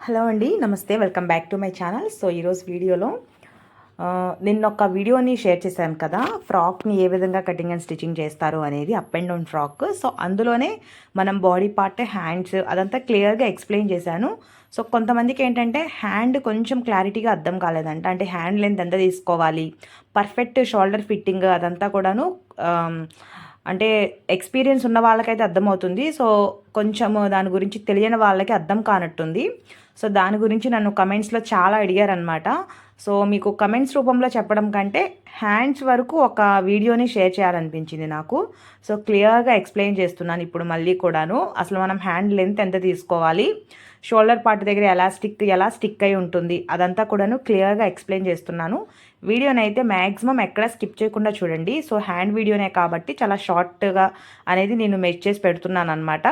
Hello అండి, నమస్తే. Welcome back to my channel. So ఈరోజు వీడియోలో నిన్న ఒక వీడియోని షేర్ చేశాను కదా, ఫ్రాక్ని ఏ విధంగా కటింగ్ అండ్ స్టిచ్చింగ్ చేస్తారు అనేది, up and down frock. So అందులోనే మనం బాడీ పార్ట్, హ్యాండ్స్ అదంతా క్లియర్గా ఎక్స్ప్లెయిన్ చేశాను. సో కొంతమందికి ఏంటంటే హ్యాండ్ కొంచెం క్లారిటీగా అర్థం కాలేదంట. అంటే హ్యాండ్ లెంత్ ఎంత తీసుకోవాలి, పర్ఫెక్ట్ షోల్డర్ ఫిట్టింగ్ అదంతా కూడాను అంటే ఎక్స్పీరియన్స్ ఉన్న వాళ్ళకైతే అర్థమవుతుంది. సో కొంచెం దాని గురించి తెలియని వాళ్ళకి అర్థం కానట్టుంది. సో దాని గురించి నన్ను కమెంట్స్లో చాలా అడిగారనమాట. సో మీకు కమెంట్స్ రూపంలో చెప్పడం కంటే హ్యాండ్స్ వరకు ఒక వీడియోని షేర్ చేయాలనిపించింది నాకు. సో క్లియర్గా ఎక్స్ప్లెయిన్ చేస్తున్నాను ఇప్పుడు మళ్ళీ కూడాను. అసలు మనం హ్యాండ్ లెంత్ ఎంత తీసుకోవాలి, షోల్డర్ పార్ట్ దగ్గర ఎలా స్టిక్ అయి ఉంటుంది, అదంతా కూడాను క్లియర్గా ఎక్స్ప్లెయిన్ చేస్తున్నాను. వీడియోని అయితే మ్యాక్సిమం ఎక్కడ స్కిప్ చేయకుండా చూడండి. సో హ్యాండ్ వీడియోనే కాబట్టి చాలా షార్ట్గా అనేది నేను మెచ్ చేసి పెడుతున్నాను అనమాట.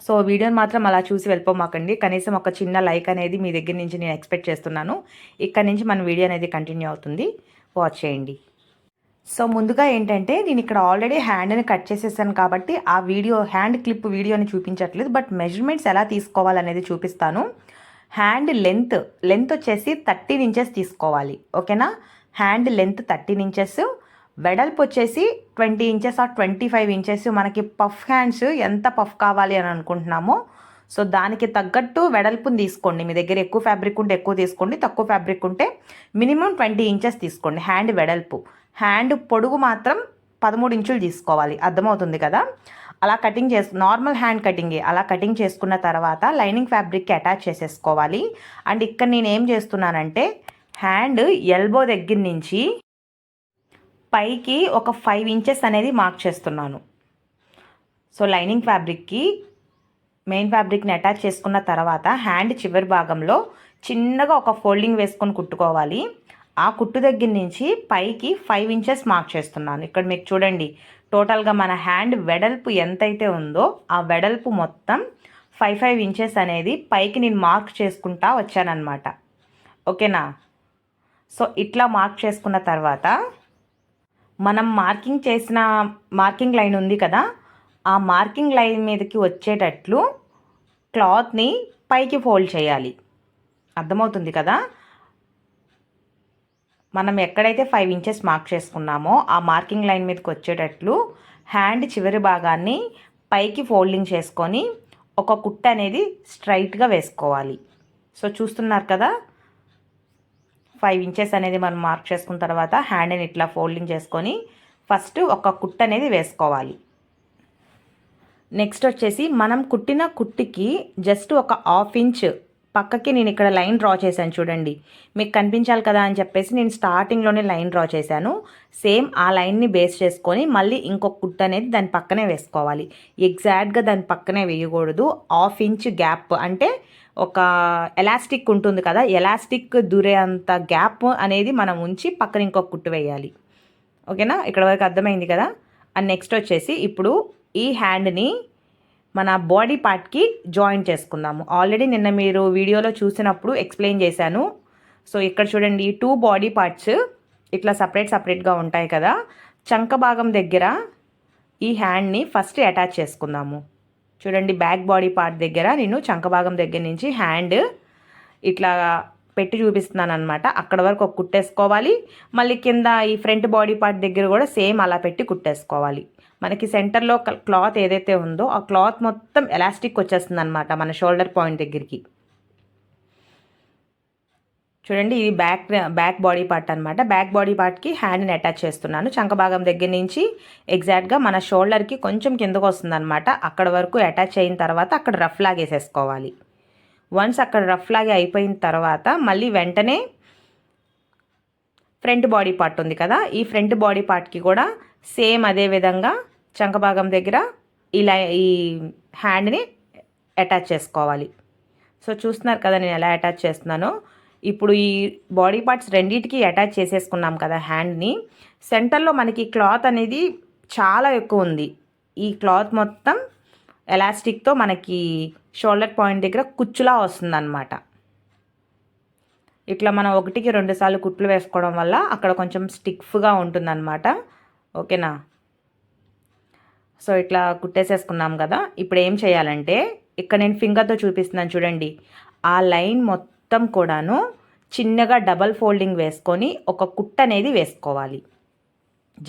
సో వీడియోని మాత్రం అలా చూసి వెళ్ళిపోమాకండి. కనీసం ఒక చిన్న లైక్ అనేది మీ దగ్గర నుంచి నేను ఎక్స్పెక్ట్ చేస్తున్నాను. ఇక్కడ నుంచి మన వీడియో అనేది కంటిన్యూ అవుతుంది, వాచ్ చేయండి. సో ముందుగా ఏంటంటే నేను ఇక్కడ ఆల్రెడీ హ్యాండ్ని కట్ చేసేసాను కాబట్టి ఆ వీడియో హ్యాండ్ క్లిప్ వీడియోని చూపించట్లేదు, బట్ మెజర్మెంట్స్ ఎలా తీసుకోవాలనేది చూపిస్తాను. హ్యాండ్ లెంత్ వచ్చేసి 13 ఇంచెస్ తీసుకోవాలి, ఓకేనా. హ్యాండ్ లెంత్ 13 ఇంచెస్, వెడల్పు వచ్చేసి 20 ఇంచెస్ ఆర్ 25 ఇంచెస్. మనకి పఫ్ హ్యాండ్స్ ఎంత పఫ్ కావాలి అని అనుకుంటున్నామో సో దానికి తగ్గట్టు వెడల్పుని తీసుకోండి. మీ దగ్గర ఎక్కువ ఫ్యాబ్రిక్ ఉంటే ఎక్కువ తీసుకోండి, తక్కువ ఫ్యాబ్రిక్ ఉంటే మినిమం 20 ఇంచెస్ తీసుకోండి హ్యాండ్ వెడల్పు. హ్యాండ్ పొడుగు మాత్రం 13 ఇంచులు తీసుకోవాలి, అర్థమవుతుంది కదా. అలా కటింగ్ నార్మల్ హ్యాండ్ కటింగే. అలా కటింగ్ చేసుకున్న తర్వాత లైనింగ్ ఫ్యాబ్రిక్కి అటాచ్ చేసేసుకోవాలి. అండ్ ఇక్కడ నేను ఏం చేస్తున్నానంటే హ్యాండ్ ఎల్బో దగ్గర నుంచి పైకి ఒక 5 ఇంచెస్ అనేది మార్క్ చేస్తున్నాను. సో లైనింగ్ ఫ్యాబ్రిక్కి మెయిన్ ఫ్యాబ్రిక్ని అటాచ్ చేసుకున్న తర్వాత హ్యాండ్ చివరి భాగంలో చిన్నగా ఒక ఫోల్డింగ్ వేసుకొని కుట్టుకోవాలి. ఆ కుట్టు దగ్గర నుంచి పైకి 5 ఇంచెస్ మార్క్ చేస్తున్నాను. ఇక్కడ మీకు చూడండి, టోటల్గా మన హ్యాండ్ వెడల్పు ఎంతైతే ఉందో ఆ వెడల్పు మొత్తం 5 ఇంచెస్ అనేది పైకి నేను మార్క్ చేసుకుంటా వచ్చానన్నమాట, ఓకేనా. సో ఇట్లా మార్క్ చేసుకున్న తర్వాత మనం మార్కింగ్ చేసిన మార్కింగ్ లైన్ ఉంది కదా, ఆ మార్కింగ్ లైన్ మీదకి వచ్చేటట్లు క్లాత్ని పైకి ఫోల్డ్ చేయాలి, అర్థమవుతుంది కదా. మనం ఎక్కడైతే 5 ఇంచెస్ మార్క్ చేసుకున్నామో ఆ మార్కింగ్ లైన్ మీదకి వచ్చేటట్లు హ్యాండ్ చివరి భాగాన్ని పైకి ఫోల్డింగ్ చేసుకొని ఒక కుట్ట అనేది స్ట్రైట్గా వేసుకోవాలి. సో చూస్తున్నారు కదా, 5 ఇంచెస్ అనేది మనం మార్క్ చేసుకున్న తర్వాత హ్యాండ్ని ఇట్లా ఫోల్డింగ్ చేసుకొని ఫస్ట్ ఒక కుట్ట అనేది వేసుకోవాలి. నెక్స్ట్ వచ్చేసి మనం కుట్టిన కుట్టికి జస్ట్ ఒక 1/2 ఇంచ్ పక్కకి నేను ఇక్కడ లైన్ డ్రా చేశాను చూడండి. మీకు కనిపించాలి కదా అని చెప్పేసి నేను స్టార్టింగ్లోనే లైన్ డ్రా చేశాను. సేమ్ ఆ లైన్ని బేస్ చేసుకొని మళ్ళీ ఇంకొక కుట్ట అనేది దాని పక్కనే వేసుకోవాలి. ఎగ్జాక్ట్గా దాని పక్కనే వేయకూడదు. 1/2 ఇంచ్ గ్యాప్ అంటే ఒక ఎలాస్టిక్ ఉంటుంది కదా, ఎలాస్టిక్ దూరే అంత గ్యాప్ అనేది మనం ఉంచి పక్కన ఇంకొక కుట్టు వేయాలి, ఓకేనా. ఇక్కడ వరకు అర్థమైంది కదా. అండ్ నెక్స్ట్ వచ్చేసి ఇప్పుడు ఈ హ్యాండ్ని మన బాడీ పార్ట్కి జాయిన్ చేసుకుందాము. ఆల్రెడీ నిన్న మీరు వీడియోలో చూసినప్పుడు ఎక్స్ప్లెయిన్ చేశాను. సో ఇక్కడ చూడండి, 2 బాడీ పార్ట్స్ ఇట్లా సపరేట్గా ఉంటాయి కదా. చంక భాగం దగ్గర ఈ హ్యాండ్ని ఫస్ట్ అటాచ్ చేసుకుందాము. చూడండి, బ్యాక్ బాడీ పార్ట్ దగ్గర నేను చంక భాగం దగ్గర నుంచి హ్యాండ్ ఇట్లా పెట్టి చూపిస్తున్నాను అనమాట. అక్కడ వరకు ఒక కుట్టేసుకోవాలి. మళ్ళీ కింద ఈ ఫ్రంట్ బాడీ పార్ట్ దగ్గర కూడా సేమ్ అలా పెట్టి కుట్టేసుకోవాలి. మనకి సెంటర్లో క్లాత్ ఏదైతే ఉందో ఆ క్లాత్ మొత్తం ఎలాస్టిక్ వచ్చేస్తుంది అనమాట మన షోల్డర్ పాయింట్ దగ్గరికి. చూడండి, ఇది బ్యాక్ బాడీ పార్ట్ అనమాట. బ్యాక్ బాడీ పార్ట్కి హ్యాండ్ని అటాచ్ చేస్తున్నాను. చంక భాగం దగ్గర నుంచి ఎగ్జాక్ట్గా మన షోల్డర్కి కొంచెం కిందకు వస్తుంది అనమాట. అక్కడ వరకు అటాచ్ అయిన తర్వాత అక్కడ రఫ్ లాగేసేసుకోవాలి. వన్స్ అక్కడ రఫ్ లాగే అయిపోయిన తర్వాత మళ్ళీ వెంటనే ఫ్రంట్ బాడీ పార్ట్ ఉంది కదా, ఈ ఫ్రంట్ బాడీ పార్ట్కి కూడా సేమ్ అదే విధంగా చంక భాగం దగ్గర ఇలా ఈ హ్యాండ్ని అటాచ్ చేసుకోవాలి. సో చూస్తున్నారు కదా నేను ఎలా అటాచ్ చేస్తున్నానో. ఇప్పుడు ఈ బాడీ పార్ట్స్ రెండింటికి అటాచ్ చేసేసుకున్నాం కదా హ్యాండ్ని. సెంటర్లో మనకి క్లాత్ అనేది చాలా ఎక్కువ ఉంది. ఈ క్లాత్ మొత్తం ఎలాస్టిక్తో మనకి షోల్డర్ పాయింట్ దగ్గర కుచ్చులా వస్తుందన్నమాట. ఇట్లా మనం 1కి 2 సార్లు కుట్లు వేసుకోవడం వల్ల అక్కడ కొంచెం స్టిఫ్గా ఉంటుందన్నమాట, ఓకేనా. సో ఇట్లా కుట్టేసేసుకున్నాం కదా. ఇప్పుడు ఏం చేయాలంటే ఇక్కడ నేను ఫింగర్తో చూపిస్తున్నాను చూడండి, ఆ లైన్ మొత్తం కూడాను చిన్నగా డబల్ ఫోల్డింగ్ వేసుకొని ఒక కుట్ట అనేది వేసుకోవాలి.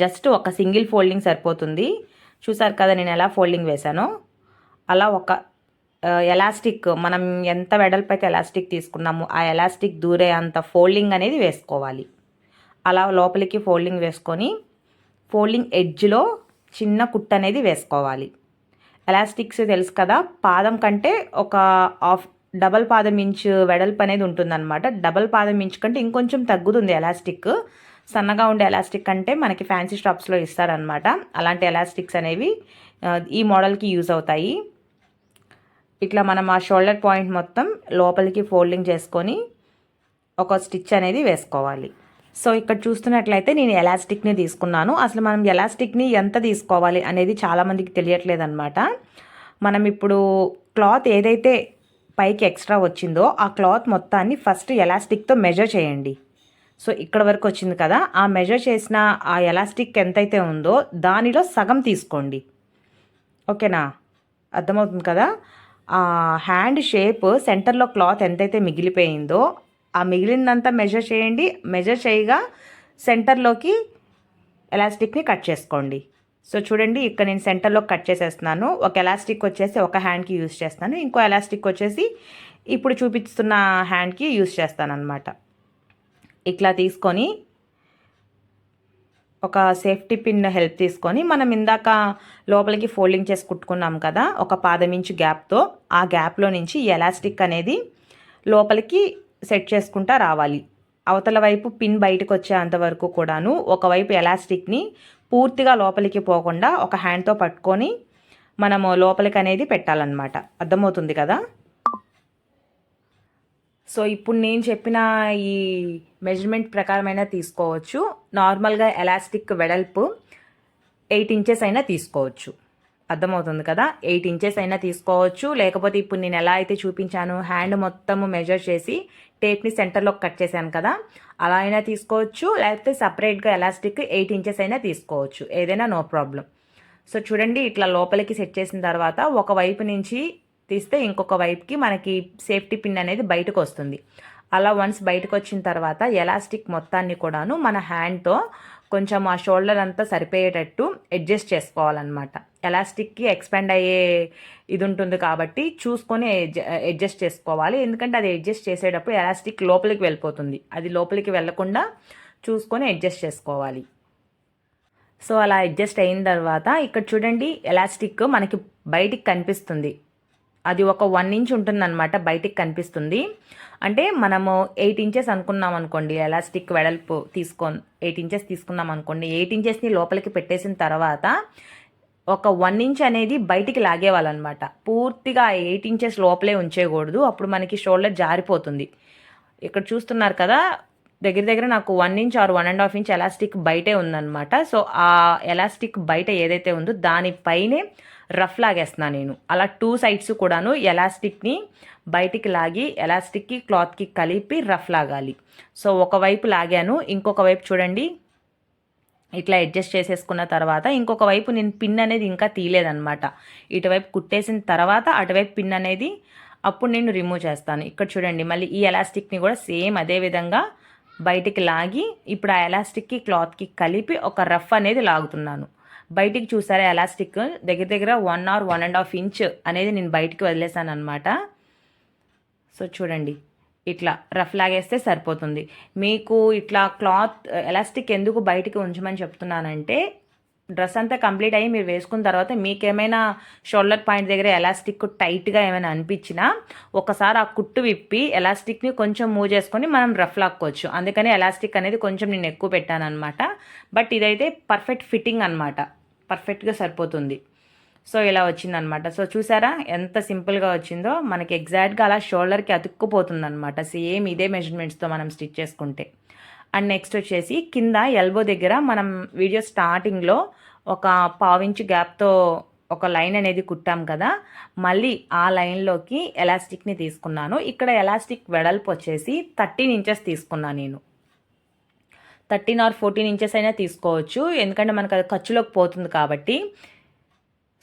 జస్ట్ ఒక సింగిల్ ఫోల్డింగ్ సరిపోతుంది. చూసారు కదా నేను ఎలా ఫోల్డింగ్ వేశానో, అలా ఒక ఎలాస్టిక్ మనం ఎంత వెడల్పైతే ఎలాస్టిక్ తీసుకున్నామో ఆ ఎలాస్టిక్ దూరే అంత ఫోల్డింగ్ అనేది వేసుకోవాలి. అలా లోపలికి ఫోల్డింగ్ వేసుకొని ఫోల్డింగ్ ఎడ్జ్లో చిన్న కుట్ట అనేది వేసుకోవాలి. ఎలాస్టిక్స్ తెలుసు కదా, పాదం కంటే ఒక డబల్ పాదం ఇంచు వెడల్పు అనేది ఉంటుందన్నమాట. డబల్ పాదం ఇంచు కంటే ఇంకొంచెం తగ్గుతుంది ఎలాస్టిక్. సన్నగా ఉండే ఎలాస్టిక్ అంటే మనకి ఫ్యాన్సీ షాప్స్లో ఇస్తారనమాట. అలాంటి ఎలాస్టిక్స్ అనేవి ఈ మోడల్కి యూజ్ అవుతాయి. ఇట్లా మనం ఆ షోల్డర్ పాయింట్ మొత్తం లోపలికి ఫోల్డింగ్ చేసుకొని ఒక స్టిచ్ అనేది వేసుకోవాలి. సో ఇక్కడ చూస్తున్నట్లయితే నేను ఎలాస్టిక్ని తీసుకున్నాను. అసలు మనం ఎలాస్టిక్ని ఎంత తీసుకోవాలి అనేది చాలామందికి తెలియట్లేదన్నమాట. మనం ఇప్పుడు క్లాత్ ఏదైతే పైకి ఎక్స్ట్రా వచ్చిందో ఆ క్లాత్ మొత్తాన్ని ఫస్ట్ ఎలాస్టిక్తో మెజర్ చేయండి. సో ఇక్కడ వరకు వచ్చింది కదా, ఆ మెజర్ చేసిన ఆ ఎలాస్టిక్ ఎంతైతే ఉందో దానిలో సగం తీసుకోండి. ఓకేనా, అర్థమవుతుంది కదా. ఆ హ్యాండ్ షేప్ సెంటర్లో క్లాత్ ఎంతైతే మిగిలిపోయిందో ఆ మిగిలినంతా మెజర్ చేయండి. మెజర్ చేయగా సెంటర్లోకి ఎలాస్టిక్ని కట్ చేసుకోండి. సో చూడండి, ఇక్కడ నేను సెంటర్లో కట్ చేసేస్తున్నాను. ఒక ఎలాస్టిక్ వచ్చేసి ఒక హ్యాండ్కి యూజ్ చేస్తాను, ఇంకో ఎలాస్టిక్ వచ్చేసి ఇప్పుడు చూపిస్తున్న హ్యాండ్కి యూజ్ చేస్తాను అనమాట. ఇట్లా తీసుకొని ఒక సేఫ్టీ పిన్ హెల్ప్ తీసుకొని మనం ఇందాక లోపలికి ఫోల్డింగ్ చేసి కుట్టుకున్నాం కదా ఒక పాదమించు గ్యాప్తో, ఆ గ్యాప్లో నుంచి ఎలాస్టిక్ అనేది లోపలికి సెట్ చేసుకుంటా రావాలి. అవతల వైపు పిన్ బయటకు వచ్చేంత వరకు కూడాను ఒకవైపు ఎలాస్టిక్ని పూర్తిగా లోపలికి పోకుండా ఒక హ్యాండ్తో పట్టుకొని మనము లోపలికి అనేది పెట్టాలన్నమాట. అర్థమవుతుంది కదా. సో ఇప్పుడు నేను చెప్పిన ఈ మెజర్మెంట్ ప్రకారమైనా తీసుకోవచ్చు. నార్మల్గా ఎలాస్టిక్ వెడల్పు 8 ఇంచెస్ అయినా తీసుకోవచ్చు. అర్థమవుతుంది కదా, 8 ఇంచెస్ అయినా తీసుకోవచ్చు. లేకపోతే ఇప్పుడు నేను ఎలా అయితే చూపించాను హ్యాండ్ మొత్తము మెజర్ చేసి టేప్ని సెంటర్లో కట్ చేశాను కదా, అలా అయినా తీసుకోవచ్చు. లేకపోతే సపరేట్గా ఎలాస్టిక్ 8 ఇంచెస్ అయినా తీసుకోవచ్చు, ఏదైనా నో ప్రాబ్లం. సో చూడండి, ఇట్లా లోపలికి సెట్ చేసిన తర్వాత ఒక వైపు నుంచి తీస్తే ఇంకొక వైపుకి మనకి సేఫ్టీ పిన్ అనేది బయటకు వస్తుంది. అలా వన్స్ బయటకు వచ్చిన తర్వాత ఎలాస్టిక్ మొత్తాన్ని కూడాను మన హ్యాండ్తో కొంచెం ఆ షోల్డర్ అంతా సరిపోయేటట్టు అడ్జస్ట్ చేసుకోవాలన్నమాట. ఎలాస్టిక్కి ఎక్స్పాండ్ అయ్యే ఇది ఉంటుంది కాబట్టి చూసుకొని అడ్జస్ట్ చేసుకోవాలి. ఎందుకంటే అది అడ్జస్ట్ చేసేటప్పుడు ఎలాస్టిక్ లోపలికి వెళ్ళిపోతుంది. అది లోపలికి వెళ్ళకుండా చూసుకొని అడ్జస్ట్ చేసుకోవాలి. సో అలా అడ్జస్ట్ అయిన తర్వాత ఇక్కడ చూడండి, ఎలాస్టిక్ మనకి బయటికి కనిపిస్తుంది. అది ఒక 1 ఇంచ్ ఉంటుందన్నమాట, బయటికి కనిపిస్తుంది. అంటే మనము 8 ఇంచెస్ అనుకున్నాం అనుకోండి, ఎలాస్టిక్ వెడల్పు 8 ఇంచెస్ తీసుకున్నాం అనుకోండి. 8 ఇంచెస్ని లోపలికి పెట్టేసిన తర్వాత ఒక 1 ఇంచ్ అనేది బయటికి లాగేవాళ్ళనమాట. పూర్తిగా 8 ఇంచెస్ లోపలే ఉంచేయకూడదు, అప్పుడు మనకి షోల్డర్ జారిపోతుంది. ఇక్కడ చూస్తున్నారు కదా, దగ్గర దగ్గర నాకు 1 ఇంచ్ ఆర్ 1.5 ఇంచ్ ఎలాస్టిక్ బయటే ఉందన్నమాట. సో ఆ ఎలాస్టిక్ బయట ఏదైతే ఉందో దానిపైనే రఫ్ లాగేస్తున్నాను నేను. అలా 2 సైడ్స్ కూడాను ఎలాస్టిక్ని బయటికి లాగి ఎలాస్టిక్కి క్లాత్కి కలిపి రఫ్ లాగాలి. సో ఒకవైపు లాగాను, ఇంకొక వైపు చూడండి ఇట్లా అడ్జస్ట్ చేసేసుకున్న తర్వాత ఇంకొక వైపు నేను పిన్ అనేది ఇంకా తీయలేదన్నమాట. ఇటువైపు కుట్టేసిన తర్వాత అటువైపు పిన్ అనేది అప్పుడు నేను రిమూవ్ చేస్తాను. ఇక్కడ చూడండి, మళ్ళీ ఈ ఎలాస్టిక్ని కూడా సేమ్ అదే విధంగా బయటికి లాగి ఇప్పుడు ఆ ఎలాస్టిక్కి క్లాత్కి కలిపి ఒక రఫ్ అనేది లాగుతున్నాను. బయటికి చూసారా, ఎలాస్టిక్ దగ్గర దగ్గర 1 or 1.5 ఇంచ్ అనేది నేను బయటికి వదిలేసాను అనమాట. సో చూడండి, ఇట్లా రఫ్ లాగేస్తే సరిపోతుంది. మీకు ఇట్లా క్లాత్ ఎలాస్టిక్ ఎందుకు బయటికి ఉంచమని చెప్తున్నానంటే, డ్రెస్ అంతా కంప్లీట్ అయ్యి మీరు వేసుకున్న తర్వాత మీకేమైనా షోల్డర్ పాయింట్ దగ్గర ఎలాస్టిక్ టైట్గా ఏమైనా అనిపించినా ఒకసారి ఆ కుట్టు విప్పి ఎలాస్టిక్ని కొంచెం మూవ్ చేసుకొని మనం రఫ్ లాక్కోవచ్చు. అందుకని ఎలాస్టిక్ అనేది కొంచెం నేను ఎక్కువ పెట్టాను అనమాట. బట్ ఇదైతే పర్ఫెక్ట్ ఫిట్టింగ్ అనమాట, పర్ఫెక్ట్గా సరిపోతుంది. సో ఇలా వచ్చిందనమాట. సో చూసారా ఎంత సింపుల్గా వచ్చిందో, మనకి ఎగ్జాక్ట్గా అలా షోల్డర్కి అతుక్కుపోతుంది అనమాట, సేమ్ ఇదే మెజర్మెంట్స్తో మనం స్టిచ్ చేసుకుంటే. అండ్ నెక్స్ట్ వచ్చేసి కింద ఎల్బో దగ్గర మనం వీడియో స్టార్టింగ్లో ఒక 1/4 ఇంచ్ గ్యాప్తో ఒక లైన్ అనేది కుట్టాం కదా, మళ్ళీ ఆ లైన్లోకి ఎలాస్టిక్ని తీసుకున్నాను. ఇక్కడ ఎలాస్టిక్ వెడల్పు వచ్చేసి 13 ఇంచెస్ తీసుకున్నాను నేను. 13 or 14 ఇంచెస్ అయినా తీసుకోవచ్చు, ఎందుకంటే మనకు అది ఖర్చులోకి పోతుంది కాబట్టి.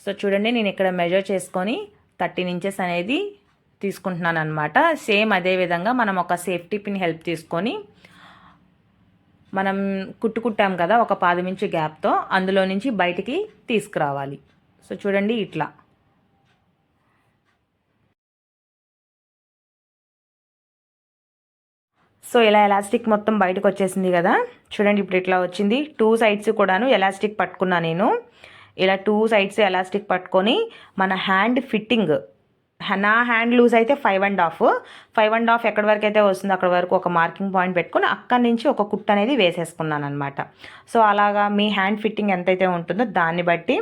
సో చూడండి, నేను ఇక్కడ మెజర్ చేసుకొని 13 ఇంచెస్ అనేది తీసుకుంటున్నాను అనమాట. సేమ్ అదే విధంగా మనం ఒక సేఫ్టీ పిన్ హెల్ప్ తీసుకొని మనం కుట్టాం కదా ఒక 10 ఇంచు గ్యాప్తో, అందులో నుంచి బయటికి తీసుకురావాలి. సో చూడండి ఇట్లా. సో ఇలా ఎలాస్టిక్ మొత్తం బయటకు వచ్చేసింది కదా, చూడండి ఇప్పుడు ఇట్లా వచ్చింది. 2 సైడ్స్ కూడాను ఎలాస్టిక్ పట్టుకున్నా నేను. ఇలా 2 సైడ్స్ ఎలాస్టిక్ పట్టుకొని మన హ్యాండ్ ఫిట్టింగ్, నా హ్యాండ్ లూజ్ అయితే 5.5 ఎక్కడి వరకు అయితే వస్తుందో అక్కడ వరకు ఒక మార్కింగ్ పాయింట్ పెట్టుకొని అక్కడి నుంచి ఒక కుట్టు అనేది వేసేసుకున్నాను అనమాట. సో అలాగా మీ హ్యాండ్ ఫిట్టింగ్ ఎంతైతే ఉంటుందో దాన్ని బట్టి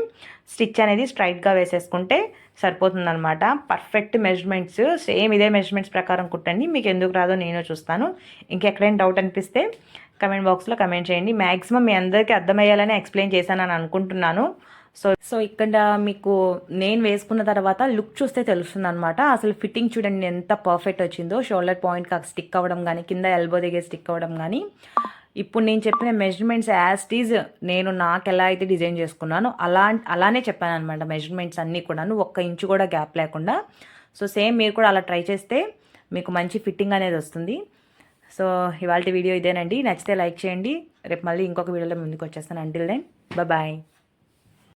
స్టిచ్ అనేది స్ట్రైట్గా వేసేసుకుంటే సరిపోతుందనమాట. పర్ఫెక్ట్ మెజర్మెంట్స్, సేమ్ ఇదే మెజర్మెంట్స్ ప్రకారం కుట్టండి. మీకు ఎందుకు రాదో నేను చూస్తాను. ఇంకెక్కడైనా డౌట్ అనిపిస్తే కమెంట్ బాక్స్లో కమెంట్ చేయండి. మ్యాక్సిమం మీ అందరికీ అర్థమయ్యేలానే ఎక్స్ప్లెయిన్ చేశానని అనుకుంటున్నాను. సో ఇక్కడ మీకు నేను వేసుకున్న తర్వాత లుక్ చూస్తే తెలుస్తుంది అనమాట. అసలు ఫిట్టింగ్ చూడండి ఎంత పర్ఫెక్ట్ వచ్చిందో. షోల్డర్ పాయింట్కి స్టిక్ అవ్వడం కానీ, కింద ఎల్బో దగ్గర స్టిక్ అవ్వడం కానీ, ఇప్పుడు నేను చెప్పిన మెజర్మెంట్స్ యాజ్ టీజ్ నేను నాకు ఎలా అయితే డిజైన్ చేసుకున్నానో అలానే చెప్పాను అనమాట. మెజర్మెంట్స్ అన్నీ కూడాను 1 ఇంచు కూడా గ్యాప్ లేకుండా. సో సేమ్ మీరు కూడా అలా ట్రై చేస్తే మీకు మంచి ఫిట్టింగ్ అనేది వస్తుంది. సో ఇవాళ వీడియో ఇదేనండి. నచ్చితే లైక్ చేయండి. రేపు మళ్ళీ ఇంకొక వీడియోలో ముందుకు వచ్చేస్తాను. Until then bye.